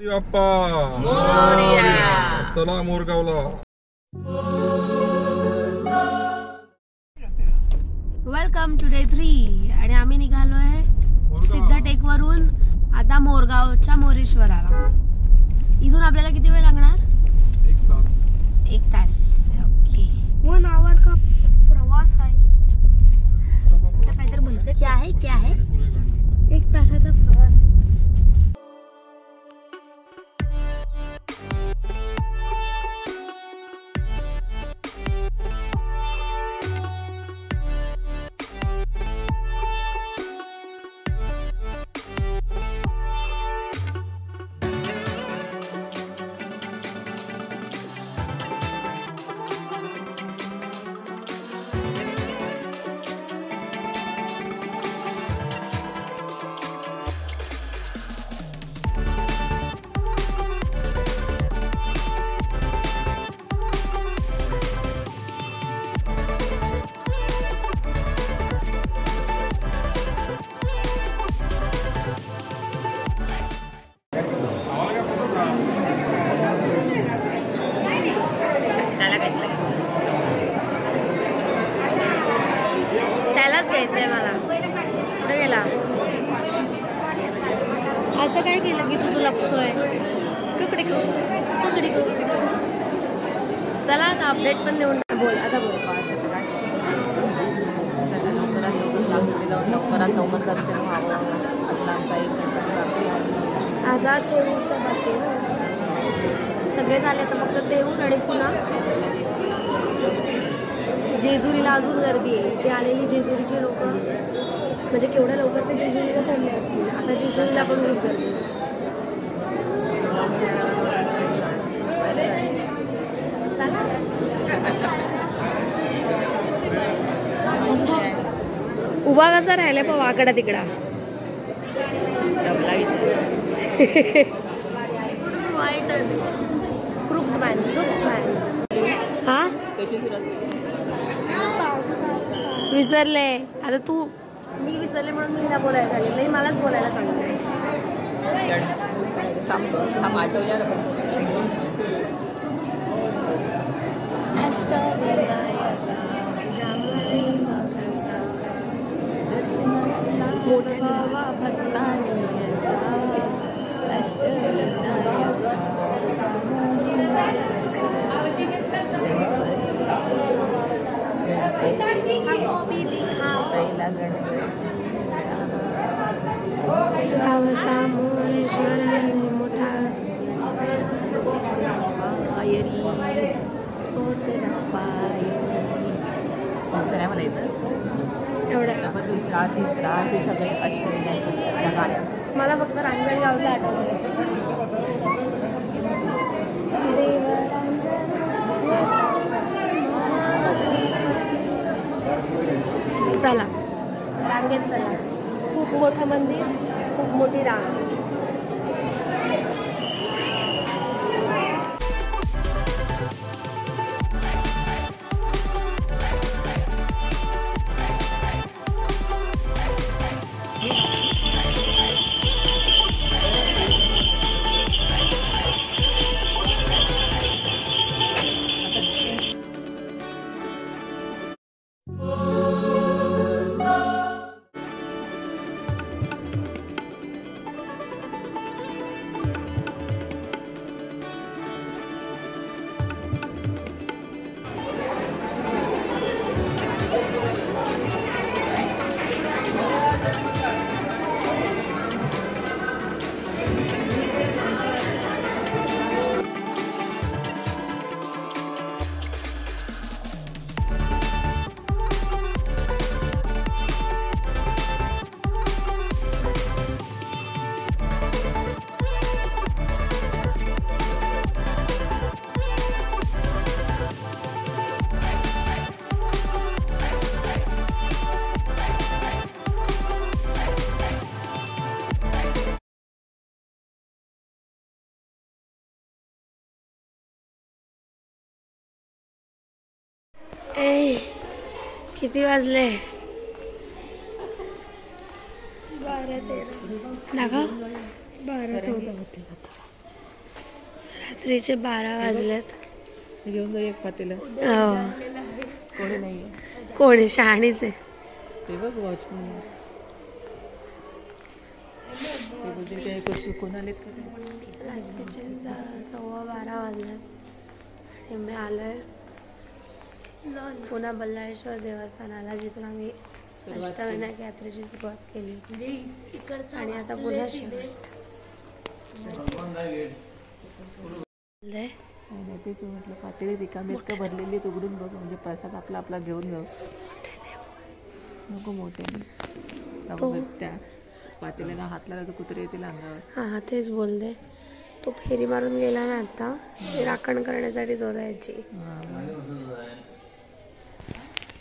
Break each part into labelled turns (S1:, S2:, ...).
S1: बाप्पा चला मोरगावला.
S2: Welcome to day 3 आणि आम्ही निघालोय सिद्धटेक वरून आता मोरगावच्या मोरेश्वराला. इथून आपल्याला किती वेळ लागणार? 1 तास. ओके 1 आवर का प्रवास आहे. आता काहीतरी म्हणते क्या है 1 तासाचा प्रवास. त्यालाच घ्यायचंय मला. कुठे गेला? असं काय केलं की तू लपतोय? कुकडी चला आता अपडेट पण देऊन बोल. आता बोल.
S3: लवकरात दर्शन व्हावं.
S2: आता देऊचं बाकी सगळे झाले तर फक्त देऊन आणि पुन्हा जेजुरीला अजून गर्दी आहे. ते आलेली जेजुरीची लोक म्हणजे केवढ्या लवकर ते जेजुरीला चढले असतील. आता जेजुरीला पण खूप गर्दी. उभा कसा राहिला पण वाकडा तिकडा. वाईट क्रुकमॅन हा विसरले. आता तू मी विसरले म्हणून मी हिला बोलायला सांगितलं. मलाच बोलायला सांगितलं. मोठा
S3: मला येतं
S2: एवढा
S3: तिसरा असे सगळे अष्टविनायक गाड्या.
S2: मला फक्त रांजणगावचं आठवलं. चला रांगेत चला. खूप मोठं मंदिर, खूप मोठी रांग. किती वाजले? 12-13 दाखव. 12-14 होते. रात्रीचे 12 वाजलेत.
S3: घेऊन जाऊ एक पातेलं. कोणी नाही
S2: कोणी शहाणीच आहे.
S3: ते बघ वॉचमन ते बोलते काय चुकून आलेत का ते.
S2: रात्रीचे 12:15 वाजलेत आणि मी आलोय पुन्हा बल्लाळेश्वर देवस्थानाला, जिथून आम्ही अष्टविनायक यात्रेची सुरुवात केली आणि आता पुन्हा
S3: तेच म्हटलं पातेली रिकामी का भरलेली उघडून बघ, म्हणजे प्रसाद आपला आपला घेऊन जाऊ. नको मोठे नको त्या पातेल्याला हात लावला तर कुत्रे येतील अंगावर.
S2: हां तेच बोलते. तो फेरी मारून गेला ना आता, ते राखण करण्यासाठीच होता याची.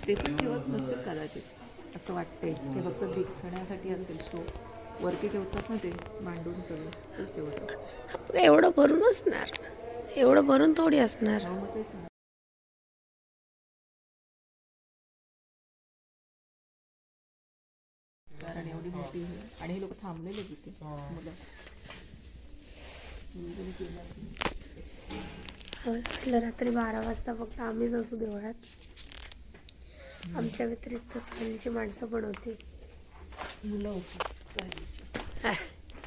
S3: ते पण ठेवत नसेल कदाचित असं वाटतंय. ते फक्त दिसण्यासाठी असेल, शो वरती ठेवतात ना ते मांडून सगळं, तेच ठेवतात.
S2: एवढं भरून असणार, एवढं भरून थोडी असणार.
S3: कारण एवढी मोठी आणि हे लोक थांबलेले तिथे मुलं.
S2: म्हटलं रात्री 12 वाजता फक्त आम्हीच असू देवळात, आमच्या व्यतिरिक्त सहलीची माणसं पण होती.
S3: मुलं होती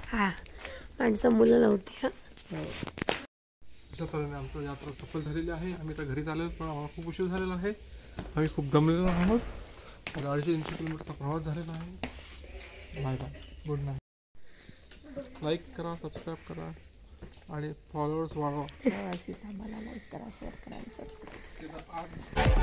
S2: हा माणसं मुलं नव्हती. हा
S1: अशाप्रकारे आमची यात्रा सफल झालेली आहे. आम्ही आता घरी आलेलो, पण आम्हाला खूप उशीर झालेला आहे. आम्ही खूप दमलेलो आहोत. 250 किलोमीटरचा प्रवास झालेला आहे. Bye bye, good night. Like करा, सबस्क्राईब करा आणि फॉलोअर्स वाढवा.
S3: आम्हाला लाईक करा, शेअर करा आणि सबस्क्राईब करा.